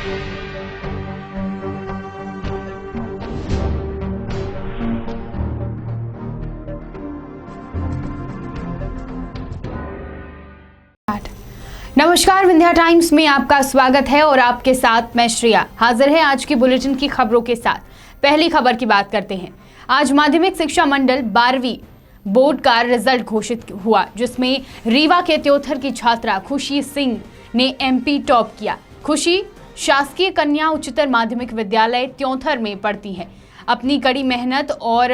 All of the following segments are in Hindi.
नमस्कार, विंध्या टाइम्स में आपका स्वागत है और आपके साथ मैं श्रेया हाजिर है आज की बुलेटिन की खबरों के साथ। पहली खबर की बात करते हैं। आज माध्यमिक शिक्षा मंडल 12वीं बोर्ड का रिजल्ट घोषित हुआ, जिसमें रीवा के त्योथर की छात्रा खुशी सिंह ने एमपी टॉप किया। खुशी शासकीय कन्या उच्चतर माध्यमिक विद्यालय त्योथर में पढ़ती है। अपनी कड़ी मेहनत और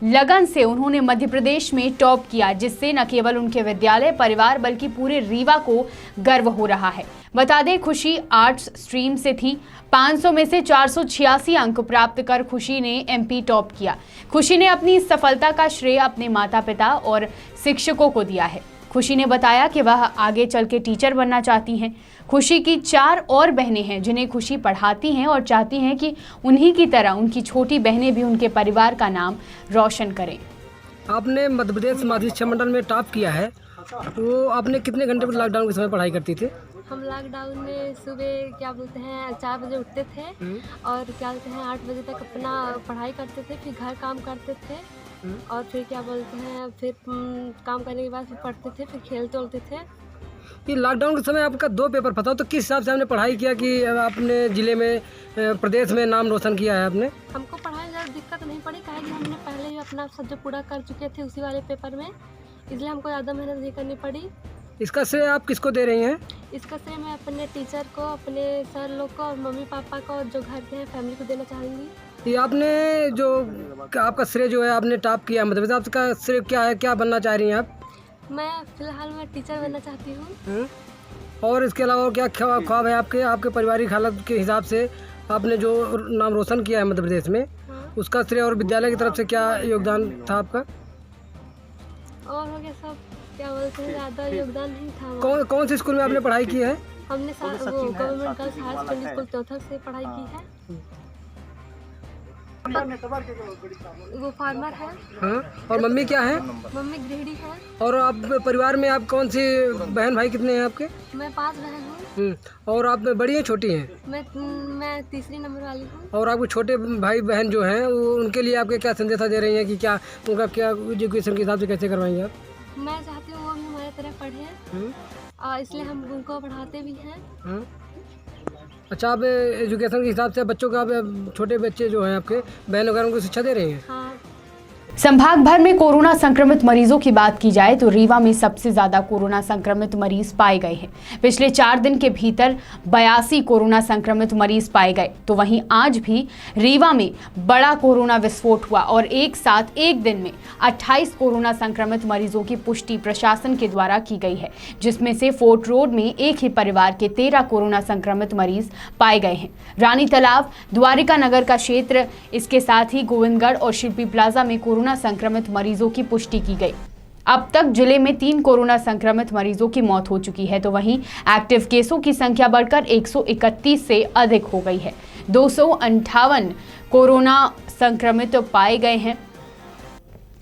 लगन से उन्होंने मध्य प्रदेश में टॉप किया, जिससे न केवल उनके विद्यालय परिवार बल्कि पूरे रीवा को गर्व हो रहा है। बता दें, खुशी आर्ट्स स्ट्रीम से थी। 500 में से 486 अंक प्राप्त कर खुशी ने एमपी टॉप किया। खुशी ने अपनी इस सफलता का श्रेय अपने माता पिता और शिक्षकों को दिया है। खुशी ने बताया कि वह आगे चल के टीचर बनना चाहती हैं। खुशी की 4 और बहनें हैं जिन्हें खुशी पढ़ाती हैं और चाहती हैं कि उन्हीं की तरह उनकी छोटी बहनें भी उनके परिवार का नाम रोशन करें। आपने मध्य प्रदेश माध्यमिक शिक्षा मंडल में टॉप किया है, तो आपने कितने घंटे पर लॉकडाउन के समय पढ़ाई करती थी? हम लॉकडाउन में सुबह 4 बजे उठते थे और 8 बजे तक अपना पढ़ाई करते थे, फिर घर काम करते थे और फिर फिर काम करने के बाद फिर पढ़ते थे, फिर खेलते उलते थे। ये लॉकडाउन के समय आपका 2 पेपर फंसा, तो किस हिसाब से आपने पढ़ाई किया कि आपने जिले में प्रदेश में नाम रोशन किया है आपने? हमको पढ़ाई में ज़्यादा दिक्कत नहीं पड़ी, काहे कि हमने पहले ही अपना सब्जेक्ट पूरा कर चुके थे उसी वाले पेपर में, इसलिए हमको ज़्यादा मेहनत नहीं करनी पड़ी। इसका श्रेय आप किसको दे रही हैं? इसका श्रेय मैं अपने टीचर को, अपने सर लोग को और मम्मी पापा को और जो घर के हैं फैमिली को देना चाहूँगी। ये आपने जो आपका श्रेय जो है आपने टॉप किया, मतलब आपका श्रेय क्या है, क्या बनना चाह रही हैं आप? मैं फिलहाल टीचर बनना चाहती हूँ। और इसके अलावा क्या ख्वाब है आपके पारिवारिक हालत के हिसाब से आपने जो नाम रोशन किया है मध्य प्रदेश में, उसका श्रेय और विद्यालय की तरफ से क्या योगदान था आपका? और हो गया सब, क्या बोलते हैं, ज़्यादा योगदान नहीं था। कौन से स्कूल में आपने पढ़ाई की है? हमने government girls higher secondary school Tyothar से पढ़ाई की है। वो फार्मर है। हाँ, और मम्मी क्या है? मम्मी गृहिणी है। और आप परिवार में आप कौन सी बहन भाई कितने हैं आपके? मैं 5 बहन हूँ। और आप बड़ी हैं छोटी हैं? मैं तीसरी नंबर वाली हूँ। और आपके छोटे भाई बहन जो हैं उनके लिए आपके क्या संदेशा दे रही हैं कि क्या उनका क्या एजुकेशन के हिसाब से कैसे करवाएंगे आप? मैं चाहती हूँ वो भी हमारे तरह पढ़े, इसलिए हम उनको पढ़ाते भी हैं। अच्छा, आप एजुकेशन के हिसाब से बच्चों का, आप छोटे बच्चे जो हैं आपके बहन वगैरह उनको शिक्षा दे रही हैं? हाँ। संभाग भर में कोरोना संक्रमित मरीजों की बात की जाए तो रीवा में सबसे ज्यादा कोरोना संक्रमित मरीज पाए गए हैं। पिछले 4 दिन के भीतर 82 कोरोना संक्रमित मरीज पाए गए, तो वहीं आज भी रीवा में बड़ा कोरोना विस्फोट हुआ और एक साथ एक दिन में 28 कोरोना संक्रमित मरीजों की पुष्टि प्रशासन के द्वारा की गई है, जिसमें से फोर्ट रोड में एक ही परिवार के 13 कोरोना संक्रमित मरीज पाए गए हैं। रानी तालाब, द्वारिका नगर का क्षेत्र, इसके साथ ही गोविंदगढ़ और शिल्पी प्लाजा में कोरोना संक्रमित मरीजों की पुष्टि की गई। अब तक जिले में 3 कोरोना संक्रमित मरीजों की मौत हो चुकी है, तो वहीं एक्टिव केसों की संख्या बढ़कर 131 से अधिक हो गई है। 258 कोरोना संक्रमित पाए गए हैं।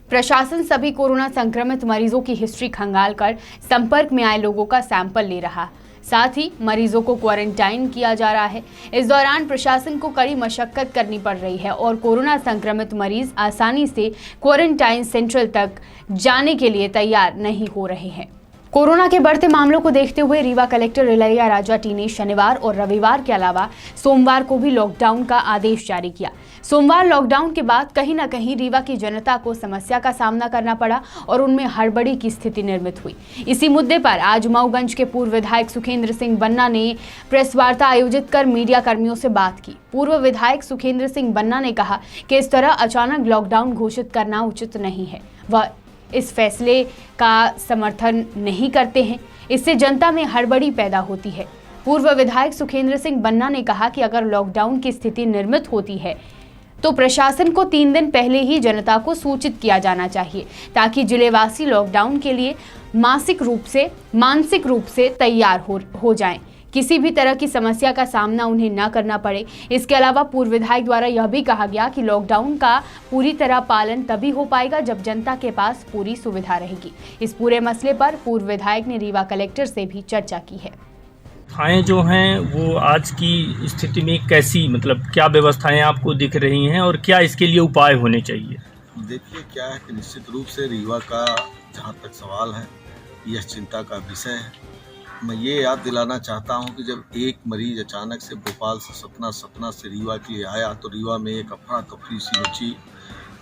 प्रशासन सभी कोरोना संक्रमित मरीजों की हिस्ट्री खंगालकर संपर्क में आए लोगों का सैंपल ले रहा है, साथ ही मरीजों को क्वारंटाइन किया जा रहा है। इस दौरान प्रशासन को कड़ी मशक्कत करनी पड़ रही है और कोरोना संक्रमित मरीज आसानी से क्वारंटाइन सेंटर तक जाने के लिए तैयार नहीं हो रहे हैं। कोरोना के बढ़ते मामलों को देखते हुए रीवा कलेक्टर इलैया राजा टी ने शनिवार और रविवार के अलावा सोमवार को भी लॉकडाउन का आदेश जारी किया। सोमवार लॉकडाउन के बाद कहीं न कहीं रीवा की जनता को समस्या का सामना करना पड़ा और उनमें हड़बड़ी की स्थिति निर्मित हुई। इसी मुद्दे पर आज मऊगंज के पूर्व विधायक सुखेंद्र सिंह बन्ना ने प्रेस वार्ता आयोजित कर मीडिया कर्मियों से बात की। पूर्व विधायक सुखेंद्र सिंह बन्ना ने कहा कि इस तरह अचानक लॉकडाउन घोषित करना उचित नहीं है। वह इस फैसले का समर्थन नहीं करते हैं, इससे जनता में हड़बड़ी पैदा होती है। पूर्व विधायक सुखेंद्र सिंह बन्ना ने कहा कि अगर लॉकडाउन की स्थिति निर्मित होती है तो प्रशासन को 3 दिन पहले ही जनता को सूचित किया जाना चाहिए, ताकि जिलेवासी लॉकडाउन के लिए मानसिक रूप से तैयार हो जाएं। किसी भी तरह की समस्या का सामना उन्हें न करना पड़े। इसके अलावा पूर्व विधायक द्वारा यह भी कहा गया कि लॉकडाउन का पूरी तरह पालन तभी हो पाएगा जब जनता के पास पूरी सुविधा रहेगी। इस पूरे मसले पर पूर्व विधायक ने रीवा कलेक्टर से भी चर्चा की है। व्यवस्थाएं जो हैं वो आज की स्थिति में कैसी, मतलब क्या व्यवस्थाएं आपको दिख रही हैं और क्या इसके लिए उपाय होने चाहिए? देखिए क्या है कि निश्चित रूप से रीवा का जहाँ तक सवाल है, यह चिंता का विषय है। मैं ये याद दिलाना चाहता हूँ कि जब एक मरीज अचानक से भोपाल से सतना से रीवा के लिए आया तो रीवा में एक अफरा तफरी सी मची।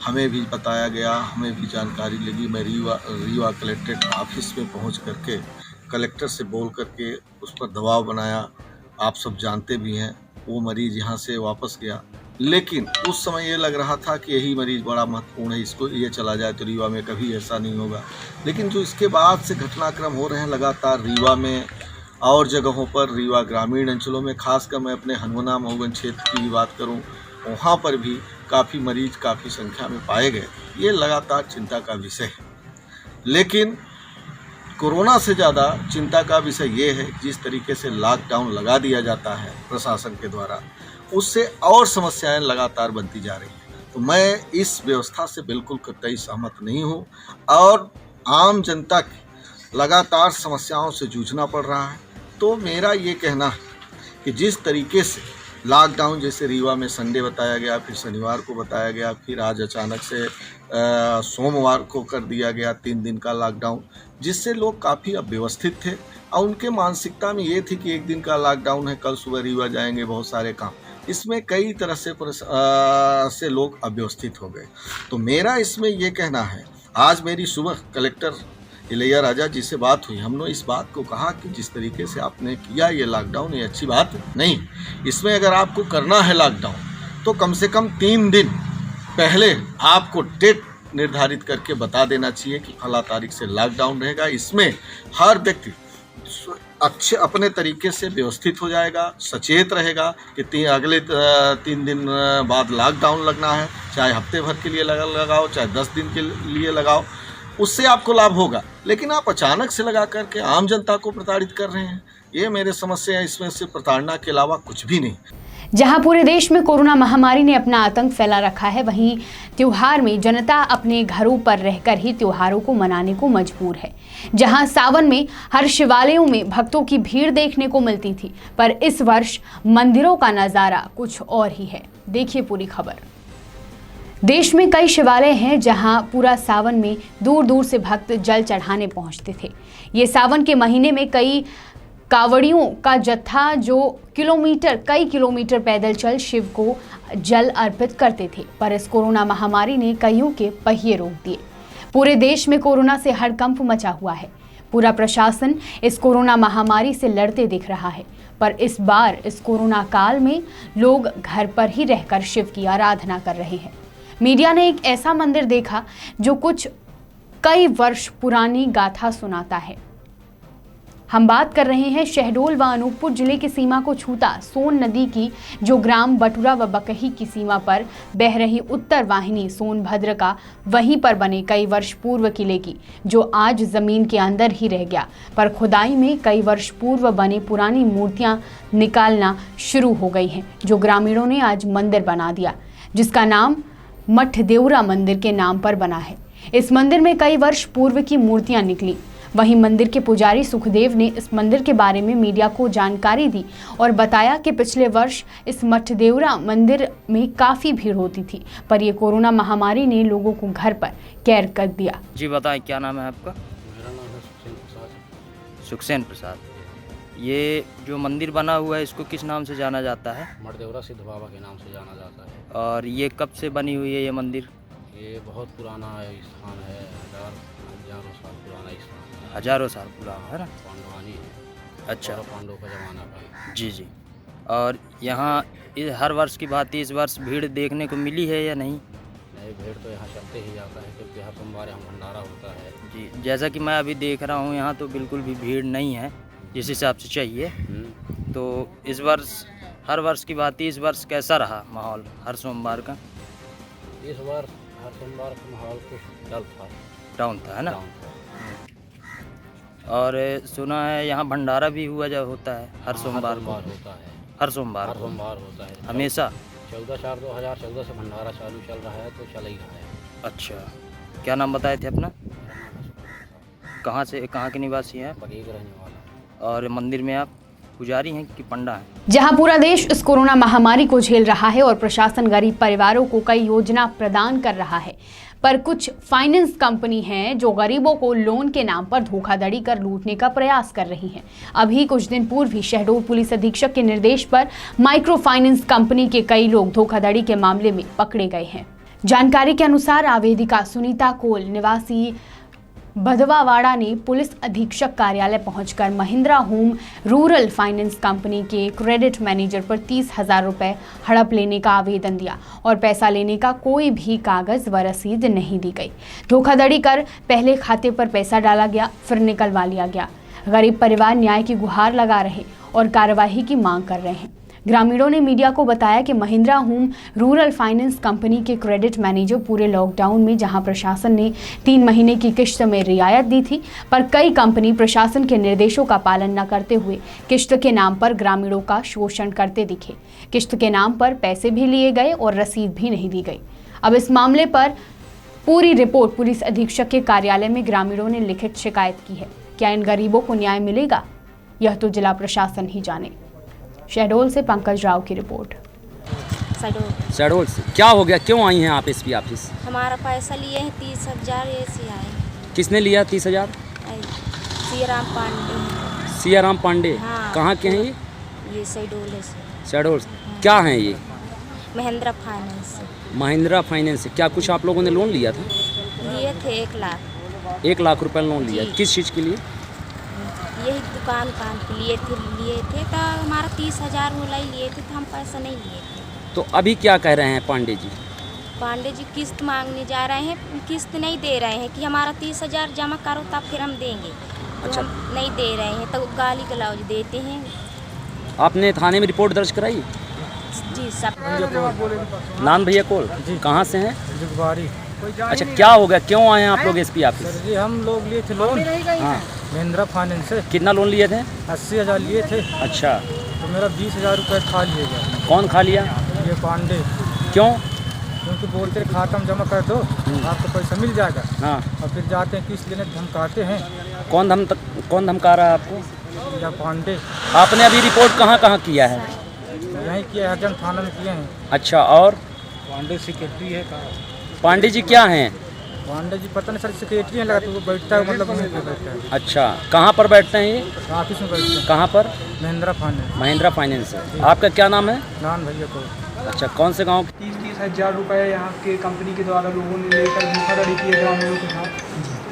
हमें भी बताया गया, हमें भी जानकारी लगी। मैं रीवा कलेक्ट्रेट ऑफिस में पहुँच करके कलेक्टर से बोल करके उस पर दबाव बनाया। आप सब जानते भी हैं, वो मरीज़ यहाँ से वापस गया, लेकिन उस समय ये लग रहा था कि यही मरीज़ बड़ा महत्वपूर्ण है, इसको ये चला जाए तो रीवा में कभी ऐसा नहीं होगा। लेकिन जो इसके बाद से घटनाक्रम हो रहे हैं लगातार रीवा में और जगहों पर, रीवा ग्रामीण अंचलों में, खासकर मैं अपने हनुमाना महोगन क्षेत्र की भी बात करूँ, वहाँ पर भी काफ़ी मरीज़ काफ़ी संख्या में पाए गए। ये लगातार चिंता का विषय है। लेकिन कोरोना से ज़्यादा चिंता का विषय ये है कि जिस तरीके से लॉकडाउन लगा दिया जाता है प्रशासन के द्वारा, उससे और समस्याएं लगातार बनती जा रही हैं। तो मैं इस व्यवस्था से बिल्कुल कतई सहमत नहीं हूँ और आम जनता की लगातार समस्याओं से जूझना पड़ रहा है। तो मेरा ये कहना है कि जिस तरीके से लॉकडाउन, जैसे रीवा में संडे बताया गया, फिर शनिवार को बताया गया, फिर आज अचानक से सोमवार को कर दिया गया 3 दिन का लॉकडाउन, जिससे लोग काफ़ी अव्यवस्थित थे और उनके मानसिकता में ये थी कि एक दिन का लॉकडाउन है, कल सुबह रीवा जाएंगे, बहुत सारे काम। इसमें कई तरह से लोग अव्यवस्थित हो गए। तो मेरा इसमें ये कहना है, आज मेरी सुबह कलेक्टर इलैया राजा जी से बात हुई। हमने इस बात को कहा कि जिस तरीके से आपने किया ये लॉकडाउन, ये अच्छी बात नहीं। इसमें अगर आपको करना है लॉकडाउन तो कम से कम 3 दिन पहले आपको डेट निर्धारित करके बता देना चाहिए कि फला तारीख से लॉकडाउन रहेगा। इसमें हर व्यक्ति अच्छे अपने तरीके से व्यवस्थित हो जाएगा, सचेत रहेगा कि अगले 3 दिन बाद लॉकडाउन लगना है, चाहे हफ्ते भर के लिए लगाओ, चाहे 10 दिन के लिए लगाओ, उससे आपको लाभ होगा। लेकिन आप अचानक से लगा करके आम जनता को प्रताड़ित कर रहे हैं, ये मेरे समस्या है। इसमें से प्रताड़ना के अलावा कुछ भी नहीं। जहां पूरे देश में कोरोना महामारी ने अपना आतंक फैला रखा है, वहीं त्योहार में जनता अपने घरों पर रहकर ही त्योहारों को मनाने को मजबूर है। जहां सावन में हर शिवालयों में भक्तों की भीड़ देखने को मिलती थी, पर इस वर्ष मंदिरों का नजारा कुछ और ही है। देखिए पूरी खबर। देश में कई शिवालय हैं जहां पूरा सावन में दूर दूर से भक्त जल चढ़ाने पहुंचते थे। ये सावन के महीने में कई कावड़ियों का जत्था जो कई किलोमीटर पैदल चल शिव को जल अर्पित करते थे, पर इस कोरोना महामारी ने कईयों के पहिए रोक दिए। पूरे देश में कोरोना से हड़कंप मचा हुआ है। पूरा प्रशासन इस कोरोना महामारी से लड़ते दिख रहा है, पर इस बार इस कोरोना काल में लोग घर पर ही रहकर शिव की आराधना कर रहे हैं। मीडिया ने एक ऐसा मंदिर देखा जो कई वर्ष पुरानी गाथा सुनाता है। हम बात कर रहे हैं शहडोल व अनूपपुर जिले की सीमा को छूता सोन नदी की, जो ग्राम बटुरा व बकही की सीमा पर बह रही उत्तर वाहिनी सोनभद्र का वहीं पर बने कई वर्ष पूर्व किले की, जो आज जमीन के अंदर ही रह गया। पर खुदाई में कई वर्ष पूर्व बने पुरानी मूर्तियां निकालना शुरू हो गई हैं, जो ग्रामीणों ने आज मंदिर बना दिया, जिसका नाम मठ देवरा मंदिर के नाम पर बना है। इस मंदिर में कई वर्ष पूर्व की मूर्तियां निकली। वहीं मंदिर के पुजारी सुखदेव ने इस मंदिर के बारे में मीडिया को जानकारी दी और बताया कि पिछले वर्ष इस मठ देवरा मंदिर में काफी भीड़ होती थी, पर ये कोरोना महामारी ने लोगों को घर पर कैद कर दिया। जी बताएं, क्या नाम है आपका? मेरा नाम है सुखसेन प्रसाद। सुखसेन प्रसाद। ये जो मंदिर बना हुआ है इसको किस नाम से जाना जाता है? मठदेवरा सिद्ध बाबा के नाम से जाना जाता है। और ये कब से बनी हुई है ये मंदिर? ये बहुत पुराना स्थान है, हजारों साल पुराना स्थान है। हजारों साल पुराना है ना? पांडवानी है। अच्छा, पांडवों का जमाना का। जी जी। और यहाँ हर वर्ष की भांति इस वर्ष भीड़ देखने को मिली है या नहीं? नहीं, भीड़ तो यहाँ चलते ही जाता है, क्योंकि हर सोमवार यहाँ भंडारा होता है। जी, जैसा कि मैं अभी देख रहा हूँ यहाँ तो बिल्कुल भी भीड़ नहीं है जिस हिसाब से चाहिए। तो इस वर्ष हर वर्ष की भांति इस वर्ष कैसा रहा माहौल हर सोमवार का? इस बार हर सोमवार का माहौल कुछ डाउन था, है ना? डाउन था। और सुना है यहाँ भंडारा भी होता है हर सोमवार को? होता है, हर सोमवार को होता है हमेशा। 14/4/2014 से भंडारा चालू चल रहा है, तो चल ही रहा है। अच्छा, क्या नाम बताए थे अपना? मेरा नाम है सुखदेव प्रसाद। कहाँ के निवासी हैं? बगही का रहने वाला। और मंदिर में आप? पुजारी हैं कि पंडा हैं। जहां पूरा देश इस कोरोना महामारी को झेल रहा है और प्रशासन गरीब परिवारों को कई योजना प्रदान कर रहा है, पर कुछ फाइनेंस कंपनी हैं जो गरीबों को लोन के नाम पर धोखाधड़ी कर लूटने का प्रयास कर रही हैं। अभी कुछ दिन पूर्व ही शहडोल पुलिस अधीक्षक के निर्देश पर माइक्रो फाइनेंस कंपनी के कई लोग धोखाधड़ी के मामले में पकड़े गए हैं। जानकारी के अनुसार आवेदिका सुनीता कोल निवासी भदवावाड़ा ने पुलिस अधीक्षक कार्यालय पहुंचकर Mahindra home rural finance company के क्रेडिट मैनेजर पर 30,000 रुपए हड़प लेने का आवेदन दिया और पैसा लेने का कोई भी कागज व रसीद नहीं दी गई। धोखाधड़ी कर पहले खाते पर पैसा डाला गया, फिर निकलवा लिया गया। गरीब परिवार न्याय की गुहार लगा रहे और कार्यवाही की मांग कर रहे हैं। ग्रामीणों ने मीडिया को बताया कि Mahindra home rural finance company के क्रेडिट मैनेजर पूरे लॉकडाउन में जहां प्रशासन ने 3 महीने की किश्त में रियायत दी थी, पर कई कंपनी प्रशासन के निर्देशों का पालन न करते हुए किश्त के नाम पर ग्रामीणों का शोषण करते दिखे। किश्त के नाम पर पैसे भी लिए गए और रसीद भी नहीं दी गई। अब इस मामले पर पूरी रिपोर्ट पुलिस अधीक्षक के कार्यालय में ग्रामीणों ने लिखित शिकायत की है। क्या इन गरीबों को न्याय मिलेगा, यह तो जिला प्रशासन ही जाने। शहडोल से पंकज राव की रिपोर्ट। शहडोल से क्या हो गया, क्यों आई हैं आप एसपी ऑफिस? हमारा पैसा लिए हैं 30,000 ऐसे आए। किसने लिया 30,000? सियाराम पांडे। सियाराम पांडे? हाँ। कहाँ के हैं ये शहडोल से। शहडोल से। क्या हैं ये? महिंद्रा फाइनेंस से। महिंद्रा फाइनेंस से। क्या कुछ आप लोगों ने लोन लिया था? लिए थे 1 लाख। 1 लाख रुपए लोन लिया, किस चीज़ के लिए? यही दुकान के लिए थे तो हमारा 30,000 वाला ही लिए थे, तो हम पैसा नहीं लिए थे। तो अभी क्या कह रहे हैं पांडे जी? पांडे जी किस्त मांगने जा रहे हैं, किस्त नहीं दे रहे हैं कि हमारा 30,000 जमा करो तब फिर हम देंगे। तो अच्छा। हम नहीं दे रहे हैं तो गाली गलौज देते हैं। आपने थाने में रिपोर्ट दर्ज कराई? जी सब। नाम भैया कोल? कहाँ से हैं? जुगवारी। अच्छा, क्या हो गया, क्यों आए हैं आप लोग एसपी ऑफिस? जी हम लोग लिए थे लोन। हाँ। महिंद्रा फाइनेंस से। कितना लोन लिए थे? 80,000 लिए थे। अच्छा। तो मेरा 20,000 रुपये खा लिए गया। कौन खा लिया? ये पांडे। क्यों? क्योंकि बोलते खाता में जमा कर दो, आपको पैसा मिल जाएगा। हाँ। और फिर जाते हैं किस्त लेने, धमकाते हैं। कौन धमका रहा है आपको? या पांडे। आपने अभी रिपोर्ट कहाँ कहाँ किया है? यहीं किया है, हरजन थाना में किए हैं। अच्छा, और पांडे सेक्रेटरी है। पांडे जी क्या हैं? पांडे जी पता नहीं सर, सेक्रेटरी हैं लगा, तो वो बैठता है, मतलब वहीं पे बैठता है। अच्छा, कहाँ पर बैठते हैं ये? ऑफिस में बैठते हैं। कहाँ पर? महिंद्रा फाइनेंस। महिंद्रा फाइनेंस से। आपका क्या नाम है? नान भैया को। अच्छा, कौन से गांव? 30,000 रुपये यहाँ के कंपनी के द्वारा लोगों ने लेकर धोखाधड़ी की है ग्रामीणों के साथ।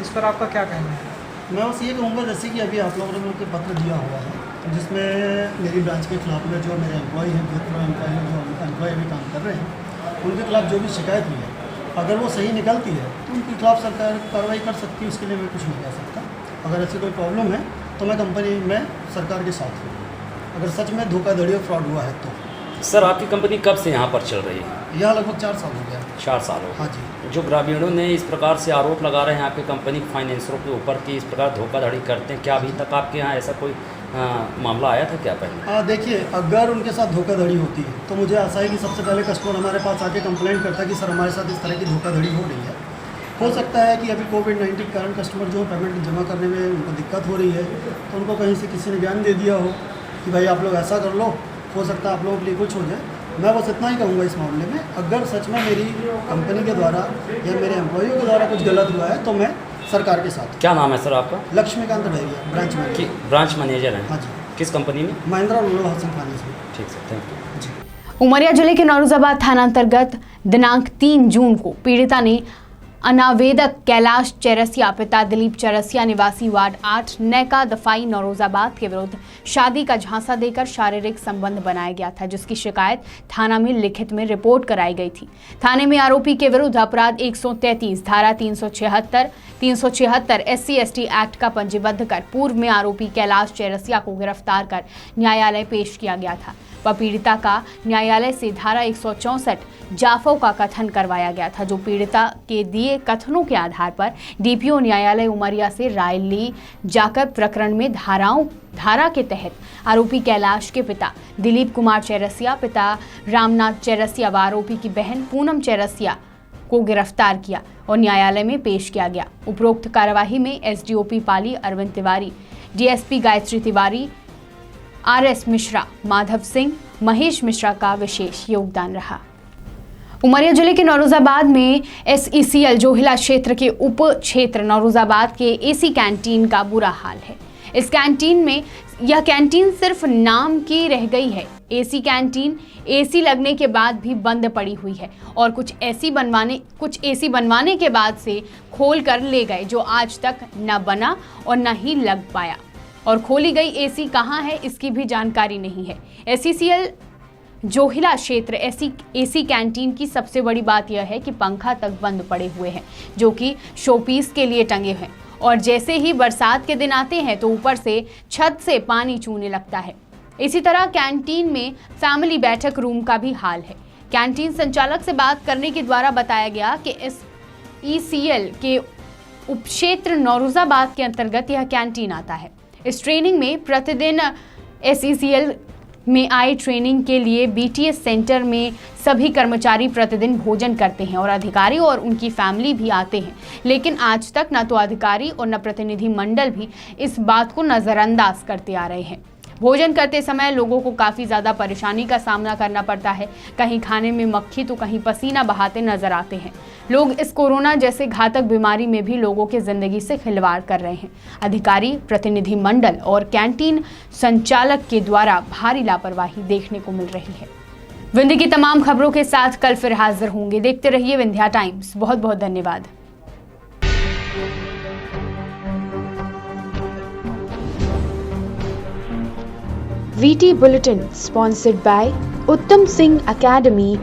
इस पर आपका क्या कहना है? मैं बस ये कहूँगा, जैसे कि अभी आप लोगों ने मुझे पत्र दिया हुआ है जिसमें मेरी ब्रांच के खिलाफ में जो मेरे एम्प्लॉय हैं, एम्प्लॉय जो एम्प्लॉय अभी काम कर रहे हैं, उनके खिलाफ जो भी शिकायत हुई है, अगर वो सही निकलती है तो उनके खिलाफ सरकार कार्रवाई कर सकती है। उसके लिए मैं कुछ नहीं कह सकता। अगर ऐसी कोई प्रॉब्लम है तो मैं कंपनी में सरकार के साथ हूँ, अगर सच में धोखाधड़ी और फ्रॉड हुआ है तो। सर, आपकी कंपनी कब से यहाँ पर चल रही है? यहाँ लगभग 4 साल हो गया। 4 साल हो गए। हाँ जी। जो ग्रामीणों ने इस प्रकार से आरोप लगा रहे हैं आपकी कंपनी फाइनेंसरों के ऊपर कि इस प्रकार धोखाधड़ी करते हैं, क्या अभी तक आपके यहाँ ऐसा कोई मामला आया था क्या पहले? देखिए, अगर उनके साथ धोखाधड़ी होती है तो मुझे आशा है कि सबसे पहले कस्टमर हमारे पास आके कंप्लेंट करता है कि सर हमारे साथ इस तरह की धोखाधड़ी हो रही है। हो सकता है कि अभी कोविड-19 के कारण कस्टमर जो पेमेंट जमा करने में उनको दिक्कत हो रही है, तो उनको कहीं से किसी ने ज्ञान दे दिया हो कि भाई आप लोग ऐसा कर लो, हो सकता है आप लोगों के लिए कुछ हो जाए। मैं बस इतना ही कहूँगा इस मामले में, अगर सच में मेरी कंपनी के द्वारा या मेरे एम्प्लॉइयों के द्वारा कुछ गलत हुआ है तो मैं सरकार के साथ। क्या नाम है सर आपका? लक्ष्मीकांत भैया, ब्रांच मैनेजर। ब्रांच मैनेजर हैं? हाँ जी। किस कंपनी में? महिंद्रा रूरल हाउसिंग फाइनेंस में। ठीक सर, थैंक यू जी। उमरिया जिले के नौरोजाबाद थाना अंतर्गत दिनांक 3 जून को पीड़िता ने अनावेदक कैलाश चौरसिया पिता दिलीप चौरसिया निवासी वार्ड 8 नैका दफाई नौरोजाबाद के विरुद्ध शादी का झांसा देकर शारीरिक संबंध बनाया गया था, जिसकी शिकायत थाना में लिखित में रिपोर्ट कराई गई थी। थाने में आरोपी के विरुद्ध अपराध 133 धारा 376 SC/ST एक्ट का पंजीबद्ध कर पूर्व में आरोपी कैलाश चौरसिया को गिरफ्तार कर न्यायालय पेश किया गया था। व पीड़िता का न्यायालय से धारा 164 जाफों का कथन करवाया गया था, जो पीड़िता के दिए कथनों के आधार पर डीपीओ न्यायालय उमरिया से राय ली जाकर प्रकरण में धारा के तहत आरोपी कैलाश के पिता दिलीप कुमार चौरसिया, पिता रामनाथ चौरसिया व आरोपी की बहन पूनम चौरसिया को गिरफ्तार किया और न्यायालय में पेश किया गया। उपरोक्त कार्यवाही में SDOP पाली अरविंद तिवारी, DSP गायत्री तिवारी, RS मिश्रा, माधव सिंह, महेश मिश्रा का विशेष योगदान रहा। उमरिया जिले के नौरोजाबाद में SECL जोहिला क्षेत्र के उप क्षेत्र नौरोजाबाद के AC कैंटीन का बुरा हाल है। इस कैंटीन में यह कैंटीन सिर्फ नाम की रह गई है। AC कैंटीन AC लगने के बाद भी बंद पड़ी हुई है और कुछ AC बनवाने के बाद से खोल कर ले गए, जो आज तक न बना और न ही लग पाया। और खोली गई AC कहाँ है इसकी भी जानकारी नहीं है। SECL जोहिला क्षेत्र AC कैंटीन की सबसे बड़ी बात यह है कि पंखा तक बंद पड़े हुए हैं, जो कि शोपीस के लिए टंगे हैं, और जैसे ही बरसात के दिन आते हैं तो ऊपर से छत से पानी चूने लगता है। इसी तरह कैंटीन में फैमिली बैठक रूम का भी हाल है। कैंटीन संचालक से बात करने के द्वारा बताया गया कि SECL के उपक्षेत्र नौरोजाबाद के अंतर्गत यह कैंटीन आता है। इस ट्रेनिंग में प्रतिदिन SECL में आए ट्रेनिंग के लिए BTS सेंटर में सभी कर्मचारी प्रतिदिन भोजन करते हैं और अधिकारी और उनकी फैमिली भी आते हैं, लेकिन आज तक न तो अधिकारी और न प्रतिनिधि मंडल भी इस बात को नज़रअंदाज करते आ रहे हैं। भोजन करते समय लोगों को काफ़ी ज़्यादा परेशानी का सामना करना पड़ता है। कहीं खाने में मक्खी तो कहीं पसीना बहाते नजर आते हैं। लोग इस कोरोना जैसे घातक बीमारी में भी लोगों के ज़िंदगी से खिलवाड़ कर रहे हैं। अधिकारी, प्रतिनिधि मंडल और कैंटीन संचालक के द्वारा भारी लापरवाही देखने को मिल रही है। विंध्य की तमाम खबरों के साथ कल फिर हाजिर होंगे। देखते रहिए विंध्या टाइम्स। बहुत बहुत धन्यवाद। VT Bulletin sponsored by Uttam Singh Academy,